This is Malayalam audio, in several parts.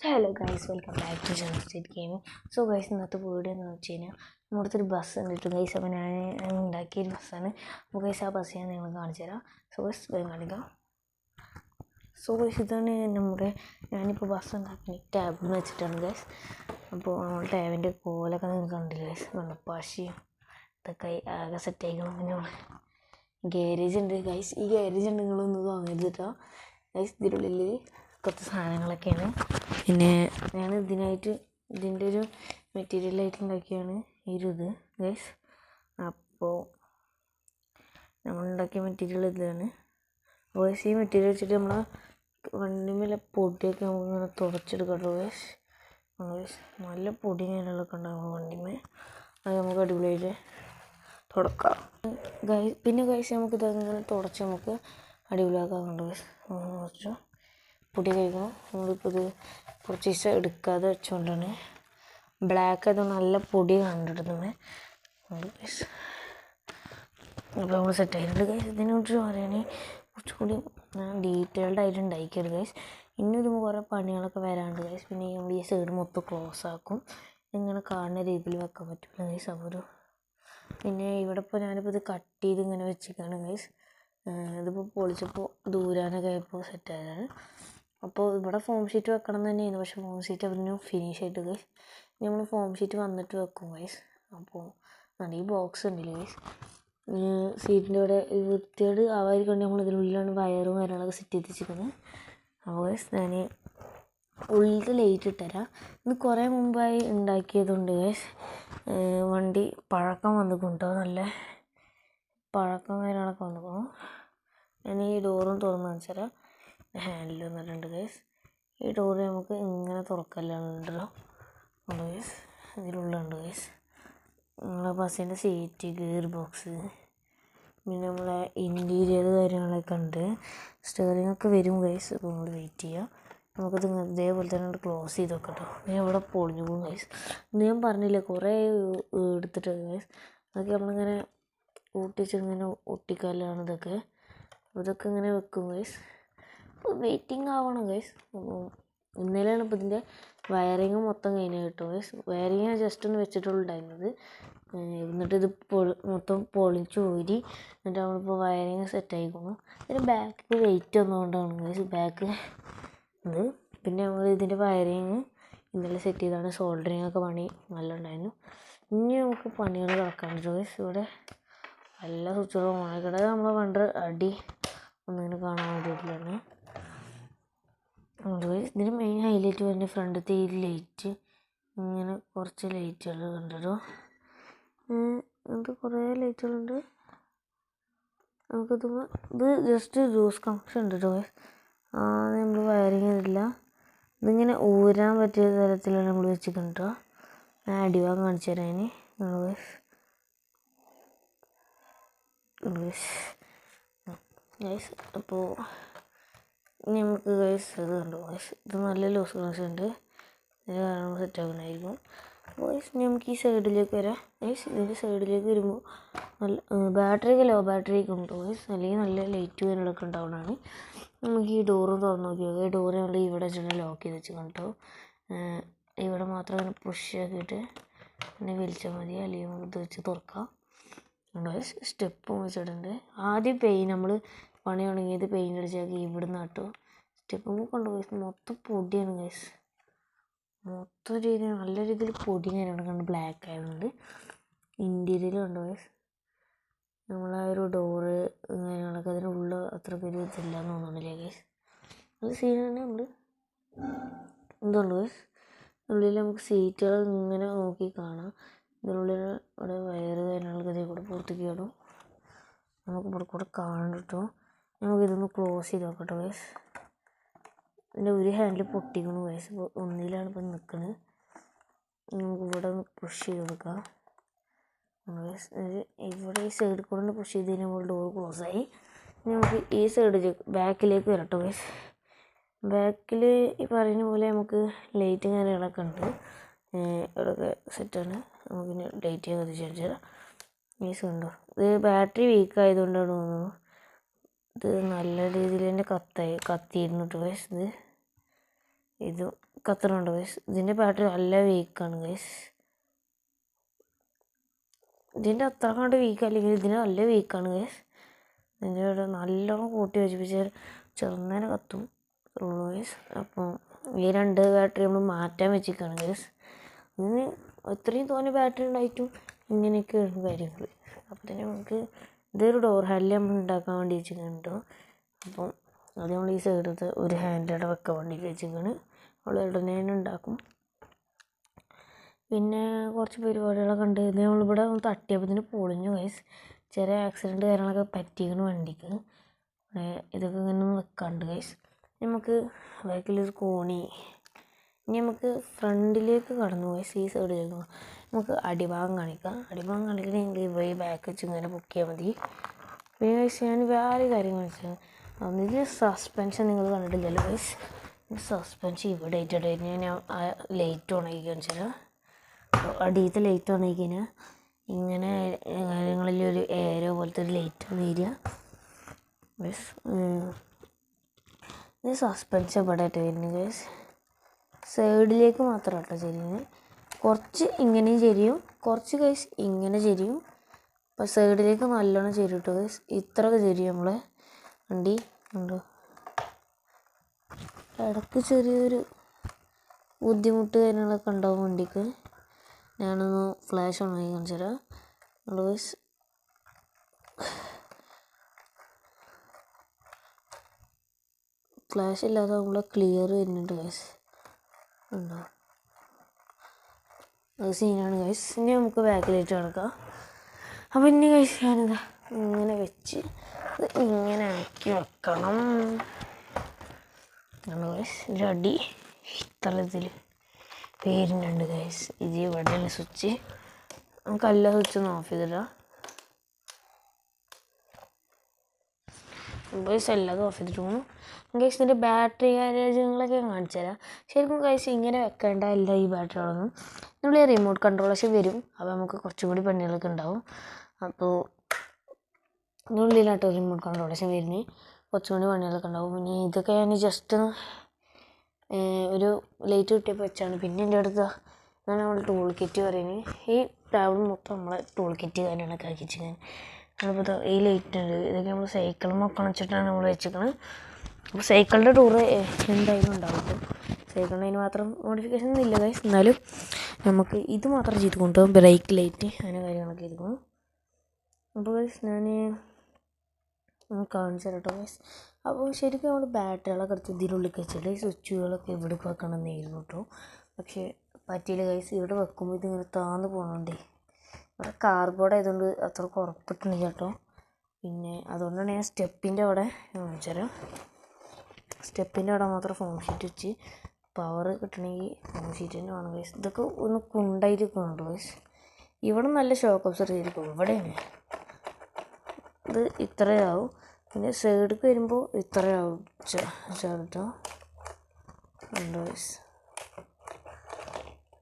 Hello guys, welcome back to general state gaming. So guys, ഇന്നത്തെ വീഡിയോ എന്ന് വെച്ച് കഴിഞ്ഞാൽ നമ്മുടെ അടുത്തൊരു ബസ് കണ്ടിട്ട് ഗൈസ്. അപ്പോൾ ഞാൻ ഉണ്ടാക്കിയൊരു ബസ്സാണ്. അപ്പോൾ ഗൈസ്, ആ ബസ് ഞാൻ നിങ്ങൾ കാണിച്ചു തരാം. സോ ഗൈസ്, വേഗം കാണിക്കാം. സോ ഗൈസ്, ഇതാണ് ഞാനിപ്പോൾ ബസ് ഉണ്ടാക്കി ടാബിൽ വെച്ചിട്ടാണ് ഗൈസ്. അപ്പോൾ നമ്മൾ ടാബിൻ്റെ കോലൊക്കെ നിങ്ങൾ കണ്ടില്ല ഗൈസ്. കണ്ടു പശയും ഇതൊക്കെ ആകെ സെറ്റ് ആയിക്കണം. പിന്നെ ഗാരേജ് ഉണ്ട് ഗൈസ്. ഈ ഗാരേജ് ഉണ്ട്, നിങ്ങളൊന്നും വാങ്ങരുത് കേട്ടോ ഗൈസ്. ഇതിനുള്ളിൽ കുറച്ച് സാധനങ്ങളൊക്കെയാണ്. പിന്നെ ഞാൻ ഇതിൻ്റെ ഒരു മെറ്റീരിയലായിട്ട് ഉണ്ടാക്കിയാണ് ഈ ഒരു ഇത് ഗൈസ്. അപ്പോൾ നമ്മളുണ്ടാക്കിയ മെറ്റീരിയൽ ഇതാണ് ഗൈസ്. ഈ മെറ്റീരിയൽ വെച്ചിട്ട് നമ്മളെ വണ്ടിമേലെ പൊടിയൊക്കെ നമുക്കിങ്ങനെ തുടച്ചെടുക്കട്ടോ ഗൈസ്. നല്ല പൊടി കാര്യങ്ങളൊക്കെ ഉണ്ടാകും വണ്ടിമേ. അത് നമുക്ക് അടിപൊളിയായിട്ട് തുടക്കാം ഗൈസ്. പിന്നെ ഗൈസ്, നമുക്കിതങ്ങനെ തുടച്ച് നമുക്ക് അടിപൊളിയാക്കാറുണ്ട് ഗൈസ്. കുറച്ച് പൊടി കഴിക്കണം. നമ്മളിപ്പോൾ ഇത് കുറച്ച് ദിവസം എടുക്കാതെ വെച്ചുകൊണ്ടാണ്. ബ്ലാക്ക് ആയതുകൊണ്ട് നല്ല പൊടി കണ്ടിടുന്നത് ഗൈസ്. അപ്പോൾ നമ്മൾ സെറ്റ് ആയിട്ടുണ്ട് ഗൈസ്. ഇതിനെക്കുറിച്ച് പറയുകയാണെങ്കിൽ കുറച്ചുകൂടി ഡീറ്റെയിൽഡ് ആയിട്ട് ഉണ്ടാക്കിയത് ഗൈസ്. ഇനി ഇതുമ്പോൾ കുറേ പണികളൊക്കെ വരാണ്ട് ഗൈസ്. പിന്നെ നമ്മൾ ഈ സൈഡ് മൊത്തം ക്ലോസ് ആക്കും. ഇങ്ങനെ കാണുന്ന രീതിയിൽ വെക്കാൻ പറ്റില്ല ഗൈസ്. അപ്പോൾ പിന്നെ ഇവിടെ ഇപ്പോൾ ഞാനിപ്പോൾ ഇത് കട്ട് ചെയ്ത് ഇങ്ങനെ വെച്ചിരിക്കുകയാണ് ഗൈസ്. ഇതിപ്പോൾ പൊളിച്ചപ്പോൾ ദൂരാനൊക്കെ ആയപ്പോൾ സെറ്റായതാണ്. അപ്പോൾ ഇവിടെ ഫോം ഷീറ്റ് വെക്കണം എന്ന് തന്നെയാണ്, പക്ഷേ ഫോം ഷീറ്റ് അതിന് ഫിനിഷ് ആയിട്ട് ഗൈസ്. നമ്മൾ ഫോം ഷീറ്റ് വന്നിട്ട് വെക്കും ഗൈസ്. അപ്പോൾ ഈ ബോക്സ് ഉണ്ടല്ലോ ഗൈസ്, സീറ്റിൻ്റെ ഇവിടെ വൃത്തിയോട് ആവാതിരിക്കൊണ്ട് നമ്മൾ ഇതിനുള്ളിലാണ് വയറും കാര്യങ്ങളൊക്കെ സെറ്റ് ചെയ്ത് വെച്ചിരിക്കുന്നത്. അപ്പോൾ ഗൈസ്, ഞാൻ ഉള്ളിൽ ലൈറ്റ് ഇട്ടുതരാം. ഇത് കുറേ മുമ്പായി ഉണ്ടാക്കിയതുകൊണ്ട് ഗൈസ് വണ്ടി പഴക്കം വന്നിട്ടുണ്ടോ, നല്ല പഴക്കം കാര്യങ്ങളൊക്കെ വന്നിരിക്കണം. ഞാൻ ഈ ഡോറും തുറന്ന് കാണിച്ചു തരാം. ഹാൻഡിൽ വന്നിട്ടുണ്ട് ഗൈസ്. ഈ ഡോറ് നമുക്ക് ഇങ്ങനെ തുറക്കല്ലുണ്ടല്ലോ ഗൈസ്. ഇതിലുള്ളുണ്ട് ഗൈസ് നമ്മളെ ബസ്സിൻ്റെ സീറ്റ്, ഗിയർ ബോക്സ്, പിന്നെ നമ്മളെ ഇൻറ്റീരിയർ കാര്യങ്ങളൊക്കെ ഉണ്ട്. സ്റ്റിയറിംഗ് ഒക്കെ വരും ഗൈസ്. അപ്പോൾ നമ്മൾ വെയിറ്റ് ചെയ്യുക. നമുക്കത് ഇതേപോലെ തന്നെ ക്ലോസ് ചെയ്ത് വെക്കട്ടോ. ഞാൻ ഇവിടെ പൊളിഞ്ഞു പോകും ഗൈസ്. ഇത് ഞാൻ പറഞ്ഞില്ല, കുറേ എടുത്തിട്ട് ഗൈസ്. അതൊക്കെ നമ്മളിങ്ങനെ കൂട്ടിച്ചിങ്ങനെ ഒട്ടിക്കല്ലാണ് ഇതൊക്കെ. ഇതൊക്കെ ഇങ്ങനെ വെക്കും ഗൈസ്. വെയിറ്റിംഗ് ആവണം ഗൈസ്. ഇന്നലെയാണ് ഇപ്പോൾ ഇതിൻ്റെ വയറിങ് മൊത്തം കഴിഞ്ഞ് കിട്ടും ഗൈസ്. വയറിങ് ഞാൻ ജസ്റ്റ് ഒന്ന് വെച്ചിട്ടുണ്ടായിരുന്നത്. എന്നിട്ട് ഇത് മൊത്തം പൊളിച്ച് ഊരി എന്നിട്ട് നമ്മളിപ്പോൾ വയറിങ് സെറ്റ് ആയിക്കുന്നു. ഇതിന് ബാക്കിൽ വെയിറ്റ് വന്നുകൊണ്ടാണ് ഗൈസ് ബാക്ക് ഇത്. പിന്നെ നമ്മൾ ഇതിൻ്റെ വയറിങ് ഇന്നലെ സെറ്റ് ചെയ്താണ്. സോൾഡറിങ് ഒക്കെ പണി നല്ല ഉണ്ടായിരുന്നു. ഇനി നമുക്ക് പണികൾ കിടക്കാണ്ട് ഗൈസ്. ഇവിടെ എല്ലാ സ്വിച്ചുകളും ഓണാക്കിയിട്ട് അത് നമ്മളെ വണ്ടി അടി ഒന്നിങ്ങനെ കാണാൻ വേണ്ടിയിട്ടാണ്. ഇതിന് മെയിൻ ഹൈലൈറ്റ് വരുന്ന ഫ്രണ്ടത്തെ ഈ ലൈറ്റ്, ഇങ്ങനെ കുറച്ച് ലൈറ്റുകൾ കണ്ടോ. ഇത് കുറേ ലൈറ്റുകളുണ്ട്. ഇത് ജസ്റ്റ് ജ്യൂസ് കണക്ഷൻ ഉണ്ട് കേട്ടോ. നമ്മൾ വയറിങ് ചെയ്തില്ല. ഇതിങ്ങനെ ഊരാൻ പറ്റിയ തരത്തിലാണ് നമ്മൾ വെച്ചിട്ടുണ്ട് കേട്ടോ. ഞാൻ അടിവാൻ കാണിച്ചു തരാം. ഗൈസ് അപ്പോൾ നമുക്ക് ഗൈസ് ഇത് കണ്ടു ഗൈസ്. ഇത് നല്ല ലൂസ് കണക്ഷൻ ഉണ്ട്. ഇതിന് കാണുമ്പോൾ സെറ്റ് ആകുന്നതായിരിക്കും. അപ്പോൾ ഗൈസ് നമുക്ക് ഈ സൈഡിലേക്ക് വരാം ഗൈസ്. ഇതിൻ്റെ സൈഡിലേക്ക് വരുമ്പോൾ നല്ല ബാറ്ററിക്ക് ലോ ബാറ്ററിയൊക്കെ ഉണ്ട് ഗൈസ്. അല്ലെങ്കിൽ നല്ല ലൈറ്റ് കാര്യങ്ങളൊക്കെ ഉണ്ടാവുന്നതാണ്. നമുക്ക് ഈ ഡോറും തുറന്ന് നോക്കിയാൽ ഈ ഡോറ് നമ്മൾ ഇവിടെ വെച്ചിട്ട് ലോക്ക് ചെയ്ത് വെച്ച് കണ്ടോ. ഇവിടെ മാത്രം അങ്ങനെ പുഷ് ആക്കിയിട്ട് പിന്നെ വലിച്ചാൽ മതി, അല്ലെങ്കിൽ നമുക്ക് ഇത് വെച്ച് തുറക്കാം. സ്റ്റെപ്പും വെച്ചിട്ടുണ്ട്. ആദ്യം നമ്മൾ പണി തുടങ്ങിയത് പെയിൻ്റ് അടിച്ചാക്കി ഇവിടുന്ന് കേട്ടോ. സ്റ്റെപ്പും കൊണ്ടുപോയി മൊത്തം പൊടിയാണ് ഗൈസ്. മൊത്തം രീതിയിൽ നല്ല രീതിയിൽ പൊടി കാര്യമാണ് കണ്ട് ബ്ലാക്ക് ആയതുകൊണ്ട്. ഇൻറ്റീരിയൽ കണ്ടു ഗൈസ്. നമ്മളാ ഒരു ഡോറ് കാര്യങ്ങളൊക്കെ അതിനുള്ള അത്ര പേര് ഇതില്ല എന്ന് തോന്നുന്നില്ലേ ഗൈസ്. അത് സീൻ തന്നെ ഉണ്ട്. എന്തുകൊണ്ട് ഗൈസ്, ഉള്ളിൽ നമുക്ക് സീറ്റുകൾ ഇങ്ങനെ നോക്കി കാണാം. ഇതിനുള്ളിൽ ഇവിടെ വയറ് കാര്യങ്ങളൊക്കെ ഇതേ കൂടെ പുറത്തേക്ക് ഇടും. നമുക്ക് ഇവിടെ കൂടെ കാണാൻ കിട്ടും. നമുക്കിതൊന്ന് ക്ലോസ് ചെയ്ത് നോക്കട്ടോ ഗൈസ്. ഇതിൻ്റെ ഒരു ഹാൻഡിൽ പൊട്ടിക്കണം ഗൈസ്. ഇപ്പോൾ ഒന്നിലാണ് ഇപ്പം നിൽക്കുന്നത്. നമുക്ക് ഇവിടെ ഒന്ന് പുഷ് ചെയ്ത് കൊടുക്കാം ഗൈസ്. ഇവിടെ ഈ സൈഡിൽ കൂടെ പുഷ് ചെയ്ത് കഴിഞ്ഞാൽ ഡോർ ക്ലോസ് ആയി. നമുക്ക് ഈ സൈഡിലേക്ക് ബാക്കിലേക്ക് വരട്ടോ ഗൈസ്. ബാക്കിൽ ഈ പറയുന്ന പോലെ നമുക്ക് ലൈറ്റും കാര്യങ്ങളൊക്കെ ഉണ്ട്. ഇവിടെയൊക്കെ സെറ്റാണ്. നമുക്കിനി ലൈറ്റ് ചെയ്യാൻ കത്തിച്ചു തരാം. ഗൈസ് കണ്ടോ, ഇത് ബാറ്ററി വീക്ക് ആയതുകൊണ്ടാണ് തോന്നുന്നു. ഇത് നല്ല രീതിയിൽ തന്നെ കത്തിയിരുന്നു കേട്ടോ ഗൈസ്. ഇത് കത്തണുണ്ട് ഗൈസ്. ഇതിൻ്റെ ബാറ്ററി നല്ല വീക്കാണ് ഗൈസ്. ഇതിൻ്റെ അത്ര കണ്ട് വീക്ക് അല്ലെങ്കിൽ ഇതിന് നല്ല വീക്കാണ് ഗൈസ്. ഇതിൻ്റെ ഇവിടെ നല്ലോണം കൂട്ടി വെച്ചിപ്പിച്ചാൽ ചെറുന്നേനെ കത്തും ഗൈസ്. അപ്പോൾ ഈ 2 ബാറ്ററി നമ്മൾ മാറ്റാൻ വെച്ചിരിക്കുകയാണ് ഗൈസ്. ഇതിന് ഇത്രയും തോന്നെ ബാറ്ററി ഉണ്ടായിട്ടും ഇങ്ങനെയൊക്കെയാണ് കാര്യങ്ങൾ. അപ്പോൾ തന്നെ നമുക്ക് ഇതൊരു ഡോർ ഹാൻഡിൽ നമ്മൾ ഉണ്ടാക്കാൻ വേണ്ടി വെച്ചിട്ടുണ്ട്. അപ്പം അത് നമ്മൾ ഈ സൈഡത്തെ ഒരു ഹാൻഡിലൂടെ വെക്കാൻ വേണ്ടി വെച്ചിരിക്കുകയാണ്. നമ്മൾ ഉടനെ ഉണ്ടാക്കും. പിന്നെ കുറച്ച് പരിപാടികളൊക്കെ ഉണ്ട്. ഇത് നമ്മളിവിടെ തട്ടിയപ്പോൾ ഇതിന് പൊളിഞ്ഞു ഗൈസ്. ചെറിയ ആക്സിഡൻറ്റ് കാര്യങ്ങളൊക്കെ പറ്റിയിരിക്കുന്നു വണ്ടിക്ക്. ഇതൊക്കെ ഇങ്ങനെ വെക്കാണ്ട് ഗൈസ്. നമുക്ക് ബാക്കിലൊരു കോണി. ഇനി നമുക്ക് ഫ്രണ്ടിലേക്ക് കടന്നു ഗൈസ്. ഈ സൈഡിലേക്ക് നമുക്ക് അടിഭാഗം കാണിക്കാം. അടിഭാഗം കാണിക്കണമെങ്കിൽ ഈ ബാക്ക് വെച്ച് ഇങ്ങനെ ബുക്ക് ചെയ്യാൻ മതി. പിന്നെ ഗൈസ് ഞാൻ വേറെ കാര്യം കാണിച്ചത് ഇതിൽ സസ്പെൻഷൻ നിങ്ങൾ കണ്ടിട്ടില്ലല്ലോ ഗൈസ്. സസ്പെൻഷൻ ഇവിടെ ആയിട്ടായിരുന്നു. ഞാൻ ആ ലൈറ്റ് ഓൺ ആക്കി കാണിച്ചാൽ അടിയത്തെ ലൈറ്റ് ഓൺ ആക്കി കഴിഞ്ഞാൽ ഇങ്ങനെ കാര്യങ്ങളിൽ ഒരു ഏരോ പോലത്തെ ഒരു ലൈറ്റ് ആണ് വരിക ഗൈസ്. ഇത് സസ്പെൻഷൻ ഇവിടെ ആയിട്ട് വരുന്നത് ഗൈസ്. സൈഡിലേക്ക് മാത്രം കേട്ടോ ചെരിയുന്നത്. കുറച്ച് ഇങ്ങനെയും ചെരിയും, കുറച്ച് ഗൈസ് ഇങ്ങനെ ചെരിയും. അപ്പോൾ സൈഡിലേക്ക് നല്ലോണം ചെരിയും കേട്ടോ ഗൈസ്. ഇത്രയൊക്കെ ചെരിയും നമ്മളെ വണ്ടി ഉണ്ടോ. ഇടയ്ക്ക് ചെറിയൊരു ബുദ്ധിമുട്ട് കാര്യങ്ങളൊക്കെ ഉണ്ടാവും വണ്ടിക്ക്. ഞാനൊന്ന് ഫ്ലാഷ് ഓൺ ആക്കി കാണിച്ചു തരാം ഗൈസ്. ഫ്ലാഷ് ഇല്ലാതെ നമ്മളെ ക്ലിയർ വരുന്നുണ്ട് ഗൈസ്. ഉണ്ടോ, അത് സീനാണ് ഗൈസ്. ഇനി നമുക്ക് ബാക്കിലേക്ക് കിടക്കാം. അപ്പോൾ ഇനി ഗൈസ് ഞാനിതാ ഇങ്ങനെ വെച്ച് ഇങ്ങനെ ആക്കി വെക്കണം. ഗൈസ് ഇതിൻ്റെ അടി ഇത്തരത്തിൽ പേരുന്നുണ്ട് ഗൈസ്. ഇത് ഇവിടെയുള്ള സ്വിച്ച് നമുക്ക് എല്ലാ സ്വിച്ചൊന്ന് ഓഫ് ചെയ്തിടാം ഗൈസ്. എല്ലാതും ഓഫ് ചെയ്തിട്ട് പോകുന്നു ഗൈസ്. ഇതിൻ്റെ ബാറ്ററി കാര്യങ്ങളൊക്കെ കാണിച്ചു തരാം. ശരിക്കും ഗൈസ് ഇങ്ങനെ വെക്കേണ്ട എല്ലാ ഈ ബാറ്ററികളൊന്നും നമ്മൾ ഈ റിമോട്ട് കൺട്രോളേഴ്സ് വരും. അപ്പോൾ നമുക്ക് കുറച്ചും കൂടി പണികളൊക്കെ ഉണ്ടാവും. അപ്പോൾ ഇതിനുള്ളിലാട്ടോ റിമോട്ട് കൺട്രോളേഴ്സ് വരുന്നത്. കുറച്ചും കൂടി പണികളൊക്കെ ഉണ്ടാവും. പിന്നെ ഇതൊക്കെ ഞാൻ ജസ്റ്റ് ഒരു ലൈറ്റ് കിട്ടിയപ്പോൾ വെച്ചാണ്. പിന്നെ എൻ്റെ അടുത്ത് ഞാൻ നമ്മൾ ടൂൾ കിറ്റ് പറയുന്നത് ഈ ടേബിൾ മൊത്തം നമ്മളെ ടൂൾ കിറ്റ് കാര്യങ്ങളൊക്കെ ആക്കിച്ച് ഞാൻ നമ്മളിപ്പോൾ ഈ ലൈറ്റ് ഉണ്ട്. ഇതൊക്കെ നമ്മൾ സൈക്കിളും ഒക്കെ വെച്ചിട്ടാണ് നമ്മൾ വെച്ചിരിക്കുന്നത്. അപ്പോൾ സൈക്കിളിൻ്റെ ടൂറ് എന്തായാലും ഉണ്ടാവും. സൈക്കിളിന് അതിന് മാത്രം മോഡിഫിക്കേഷൻ ഒന്നും ഇല്ല ഗൈസ്. എന്നാലും നമുക്ക് ഇത് മാത്രം ചെയ്ത് കൊണ്ടുപോകും. ബ്രേക്ക് ലൈറ്റ് അങ്ങനെ കാര്യങ്ങളൊക്കെ ചെയ്തിരിക്കണം. അപ്പോൾ ഗൈസ് ഞാൻ കാണിച്ചു തരാം കേട്ടോ ഗൈസ്. അപ്പോൾ ശരിക്കും നമ്മൾ ബാറ്ററികളൊക്കെ എടുത്ത് ഇതിനുള്ളിൽ വെച്ചിട്ട് ഈ സ്വിച്ചുകളൊക്കെ ഇവിടെ വെക്കണമെന്നായിരുന്നു കേട്ടോ. പക്ഷേ പറ്റിയില്ല ഗൈസ്. ഇവിടെ വെക്കുമ്പോൾ ഇതിങ്ങനെ താന്ന് പോകുന്നുണ്ടേ. ഇവിടെ കാർബോർഡ് ആയതുകൊണ്ട് അത്ര ഉറപ്പിട്ടുണ്ട് കേട്ടോ. പിന്നെ അതുകൊണ്ടാണ് ഞാൻ സ്റ്റെപ്പിൻ്റെ അവിടെ കാണിച്ചു തരാം. സ്റ്റെപ്പിൻ്റെ അവിടെ മാത്രം ഫോം ഷീറ്റ് വെച്ച് പവർ കിട്ടണമെങ്കിൽ ഫോം ഷീറ്റ് തന്നെ വേണം ഗൈസ്. ഇതൊക്കെ ഒന്ന് കുണ്ടായിട്ട് പോകുന്നുണ്ട് ഗൈസ്. ഇവിടെ നല്ല ഷോക്ക് അബ്സർവ് ചെയ്തിരിക്കും. ഇവിടെയാണ് ഇത് ഇത്രയാവും. പിന്നെ സൈഡിലേക്ക് വരുമ്പോൾ ഇത്രയാവും ചേർട്ടോ ഉണ്ടോ ഗൈസ്.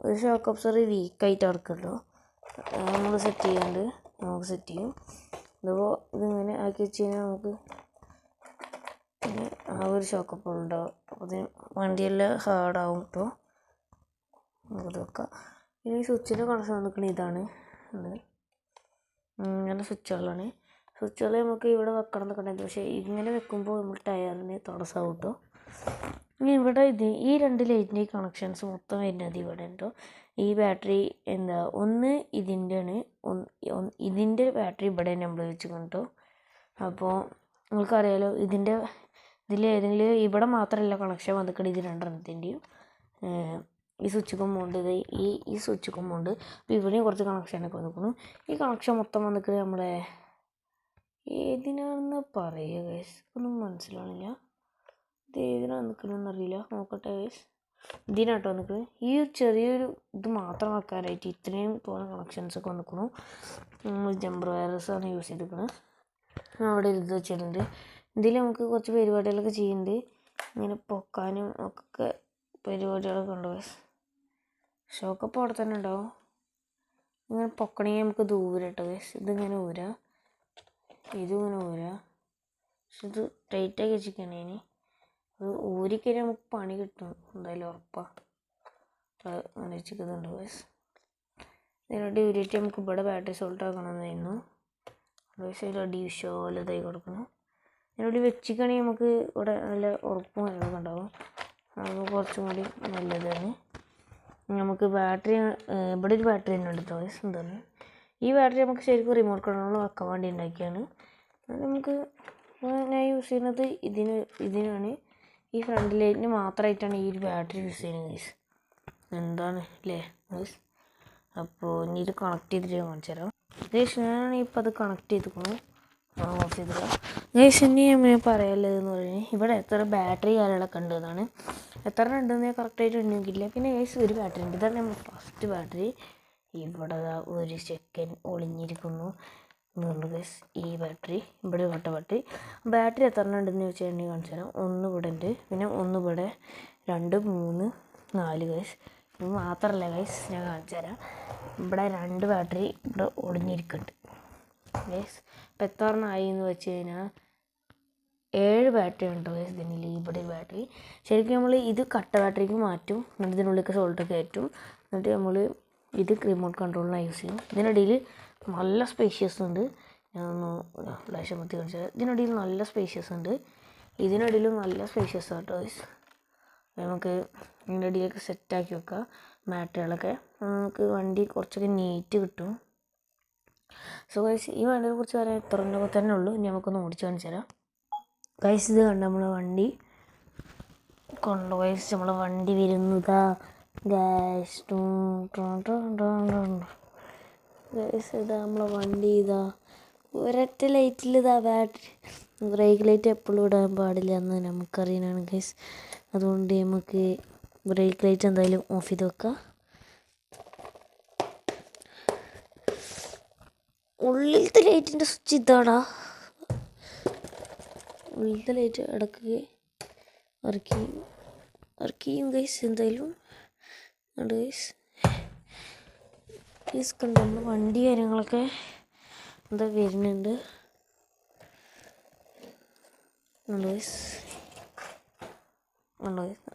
ഒരു ഷോക്ക് അബ്സർവ് വീക്കായിട്ട് അടക്കുമല്ലോ. നമ്മൾ സെറ്റ് ചെയ്യാണ്ട് നമുക്ക് സെറ്റ് ചെയ്യും. ഇതിപ്പോൾ ഇതിങ്ങനെ ആക്കി വെച്ച് കഴിഞ്ഞാൽ നമുക്ക് പിന്നെ ആ ഒരു ഷോക്കപ്പ് ഉണ്ടാവും. അപ്പോൾ അതിന് വണ്ടിയെല്ലാം ഹാർഡാവും കേട്ടോ. നമുക്കത് വെക്കാം. ഇനി ഈ സ്വിച്ചിൻ്റെ കണക്ഷൻ നിൽക്കുന്നത് ഇതാണ്. ഇങ്ങനെ സ്വിച്ചുകളാണ്. സ്വിച്ചുകൾ നമുക്ക് ഇവിടെ വെക്കണം എന്നൊക്കെ ഉണ്ടായിരുന്നു. പക്ഷേ ഇങ്ങനെ വെക്കുമ്പോൾ നമ്മൾ ടയറിന് തടസ്സമാവും കേട്ടോ. ഇനി ഇവിടെ ഈ 2 ലൈറ്റിൻ്റെ കണക്ഷൻസ് മൊത്തം വരുന്നത് ഇവിടെ ഉണ്ടോ. ഈ ബാറ്ററി എന്താ ഒന്ന് ഇതിൻ്റെ ആണ്. ഇതിൻ്റെ ബാറ്ററി ഇവിടെ നമ്മൾ വെച്ചിട്ടുണ്ട് കേട്ടോ. അപ്പോൾ നിങ്ങൾക്കറിയാലോ ഇതിലേതെങ്കിലും ഇവിടെ മാത്രമല്ല കണക്ഷൻ വന്നിട്ടുണ്ട്. ഇത് 2 ഈ സ്വിച്ച് കൊമ്പുണ്ട്. ഈ സ്വിച്ച് കൊമ്പുണ്ട്. അപ്പോൾ ഇവിടെയും കുറച്ച് കണക്ഷനൊക്കെ വന്നിരിക്കുന്നു. ഈ കണക്ഷൻ മൊത്തം വന്നിട്ട് നമ്മളെ ഏതിനാണെന്ന് പറയുക ഗൈസ്, ഒന്നും മനസ്സിലാണില്ല. ഇത് ഏതിനാണ് നിൽക്കണമെന്ന് അറിയില്ല. നോക്കട്ടെ ഗൈസ്. ഇതിനാട്ടോ നിൽക്കുന്നത്. ഈ ചെറിയൊരു ഇത് മാത്രം വെക്കാനായിട്ട് ഇത്രയും തോന്നുന്ന കണക്ഷൻസൊക്കെ വന്നിരിക്കുന്നു. ജമ്പർ വയർസാണ് യൂസ് ചെയ്തിരിക്കുന്നത്. അവിടെ ഇത് വെച്ചിട്ടുണ്ട്. ഇതിൽ നമുക്ക് കുറച്ച് പരിപാടികളൊക്കെ ചെയ്യുന്നുണ്ട്. ഇങ്ങനെ പൊക്കാനും ഒക്കെ പരിപാടികളൊക്കെ ഉണ്ട് ഗൈസ്. ഷോക്കപ്പ് അവിടെ തന്നെ ഉണ്ടാവും. ഇങ്ങനെ പൊക്കണമെങ്കിൽ നമുക്ക് ദൂരം കേട്ടോ ഗൈസ്. ഇതിങ്ങനെ ഊരാം, ഇതും ഇങ്ങനെ ഊരാം. പക്ഷെ ഇത് ടൈറ്റാക്കി വെച്ചിരിക്കണേ. ഇനി അത് ഊരിക്കഴിഞ്ഞാൽ നമുക്ക് പണി കിട്ടും എന്തായാലും ഉറപ്പാണ്. അങ്ങനെ വെച്ചിരിക്കുന്നുണ്ട് ഗൈസ്. ഇതിനോട് യൂരിറ്റി നമുക്ക് ഇവിടെ ബാറ്ററി സോൾട്ട് ആക്കണമെന്നായിരുന്നു. ഗൈസ് അതിൽ അടി വിശാലതായി കൊടുക്കണം. ഇതിനോട് വെച്ചിക്കണമെങ്കിൽ നമുക്ക് ഇവിടെ നല്ല ഉറപ്പും കാര്യങ്ങളൊക്കെ ഉണ്ടാകും. അത് കുറച്ചും കൂടി നല്ലതാണ്. നമുക്ക് ബാറ്ററി ഇവിടെ ഒരു ബാറ്ററി തന്നെ ഉണ്ട് ഗൈസ്. എന്താണ് ഈ ബാറ്ററി നമുക്ക് ശരിക്കും റിമോട്ട് കൺട്രോൾ വെക്കാൻ വേണ്ടി ഉണ്ടാക്കിയാണ്. നമുക്ക് ഞാൻ യൂസ് ചെയ്യുന്നത് ഇതിനാണ്. ഈ ഫ്രണ്ട് ലൈറ്റിന് മാത്രമായിട്ടാണ് ഈ ഒരു ബാറ്ററി യൂസ് ചെയ്യുന്നത് ഗൈസ്. എന്താണ് അല്ലേ ഗൈസ്? അപ്പോൾ ഇനി ഇത് കണക്ട് ചെയ്തിട്ട് ഞാൻ കാണിച്ചു തരാം ഗൈസ്. ഞാനാണ് ഇപ്പോൾ അത് കണക്ട് ചെയ്തിരിക്കുന്നു. ഓഫ് ചെയ്തില്ല ഗൈസ്. ഇനി ഞാൻ പറയാനുള്ളതെന്ന് പറഞ്ഞാൽ ഇവിടെ എത്ര ബാറ്ററി കാര്യങ്ങളൊക്കെ ഉണ്ട് എന്നാണ്. എത്ര ഉണ്ടെന്ന് ഞാൻ കറക്റ്റായിട്ട് എണ്ണിക്കില്ല. പിന്നെ ഗൈസ് ഒരു ബാറ്ററി ഉണ്ട്. ഇതാണ് നമ്മൾ ഫസ്റ്റ് ബാറ്ററി. ഇവിടെ ഒരു സെക്കൻഡ് ഒളിഞ്ഞിരിക്കുന്നു എന്നുണ്ട് ഗൈസ്. ഈ ബാറ്ററി ഇവിടെ വട്ട ബാറ്ററി എത്ര ഉണ്ടെന്ന് ചോദിച്ചാൽ എണ്ണി കാണിച്ചു തരാം. ഒന്ന് ഇവിടെ ഉണ്ട്, പിന്നെ ഒന്ന് ഇവിടെ, 2, 3, 4 ഗൈസ്. ഇത് മാത്രമല്ല ഗൈസ്, ഞാൻ കാണിച്ചു തരാം. ഇവിടെ 2 ബാറ്ററി ഇവിടെ ഒളിഞ്ഞിരിക്കുന്നുണ്ട് ഗൈസ്. ഇപ്പം എത്ര ആയി എന്ന് വെച്ച് കഴിഞ്ഞാൽ 7 ബാറ്ററി ഉണ്ട് ഗൈസ് ഇതിനിൽ. ഇവിടെ ബാറ്ററി ശരിക്കും നമ്മൾ ഇത് കട്ട ബാറ്ററിക്ക് മാറ്റും, എന്നിട്ട് ഇതിനുള്ളിലേക്ക് സോൾട്ട് കയറ്റും, എന്നിട്ട് നമ്മൾ ഇത് റിമോട്ട് കൺട്രോളിനാണ് യൂസ് ചെയ്യും. ഇതിനിടയിൽ നല്ല സ്പേഷ്യസ് ഉണ്ട്. ഞാനൊന്ന് ഫ്ലാഷ് മത്തി കാണിച്ചാൽ ഇതിനിടയിൽ നല്ല സ്പേഷ്യസ് ഉണ്ട്. ഇതിനിടയിലും നല്ല സ്പേഷ്യസ് ആട്ടോ ഗൈസ്. നമുക്ക് ഇതിൻ്റെ ഇടയിലൊക്കെ സെറ്റാക്കി വെക്കാം ബാറ്ററികളൊക്കെ. നമുക്ക് വണ്ടി കുറച്ചൊക്കെ നീറ്റ് കിട്ടും. സോ ഗൈസ് ഈ വണ്ടിയെ കുറിച്ച് പറയാൻ ഇത്രയൊക്കെ തന്നെ ഉള്ളൂ. ഇനി നമുക്കൊന്ന് ഓടിച്ച് കാണിച്ചു തരാം ഗൈസ്. ഇത് കണ്ട നമ്മളെ വണ്ടി കൊണ്ടു ഗൈസ്. നമ്മളെ വണ്ടി വരുന്നതാ ഗൈസ്. ഗൈസ് ഇതാ നമ്മളെ വണ്ടി. ഇതാ ഒരൊറ്റ ലൈറ്റിൽ ഇതാ ബാറ്ററി. ബ്രേക്ക് ലൈറ്റ് എപ്പോഴും ഇടാൻ പാടില്ല എന്ന് നമുക്കറിയാനാണ് ഗൈസ്. അതുകൊണ്ട് നമുക്ക് ബ്രേക്ക് ലൈറ്റ് എന്തായാലും ഓഫ് ചെയ്ത് വെക്കാം. ഉള്ളിലത്തെ ലൈറ്റിൻ്റെ സ്വിച്ച് ഇതാടാ. ഉള്ളിലത്തെ ലൈറ്റ് ഇടയ്ക്ക് ഇറക്കിയും ഗൈസ്. എന്തായാലും ഉണ്ട് ഗൈസ്. ഗൈസ് കണ്ടോ നമ്മൾ വണ്ടി കാര്യങ്ങളൊക്കെ എന്താ വരുന്നുണ്ട് ഗൈസ്.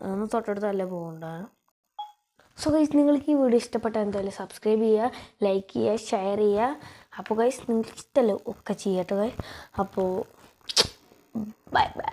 അതൊന്ന് തൊട്ടടുത്തല്ല പോകണ്ടാണ്. സോ ഗൈസ് നിങ്ങൾക്ക് ഈ വീഡിയോ ഇഷ്ടപ്പെട്ടാൽ എന്തായാലും സബ്സ്ക്രൈബ് ചെയ്യുക, ലൈക്ക് ചെയ്യുക, ഷെയർ ചെയ്യുക. അപ്പോൾ ഗൈസ് നിങ്ങൾക്ക് ഇഷ്ടമല്ലോ ഒക്കെ ചെയ്യട്ടെ ഗൈസ്. അപ്പോൾ ബൈ ബൈ.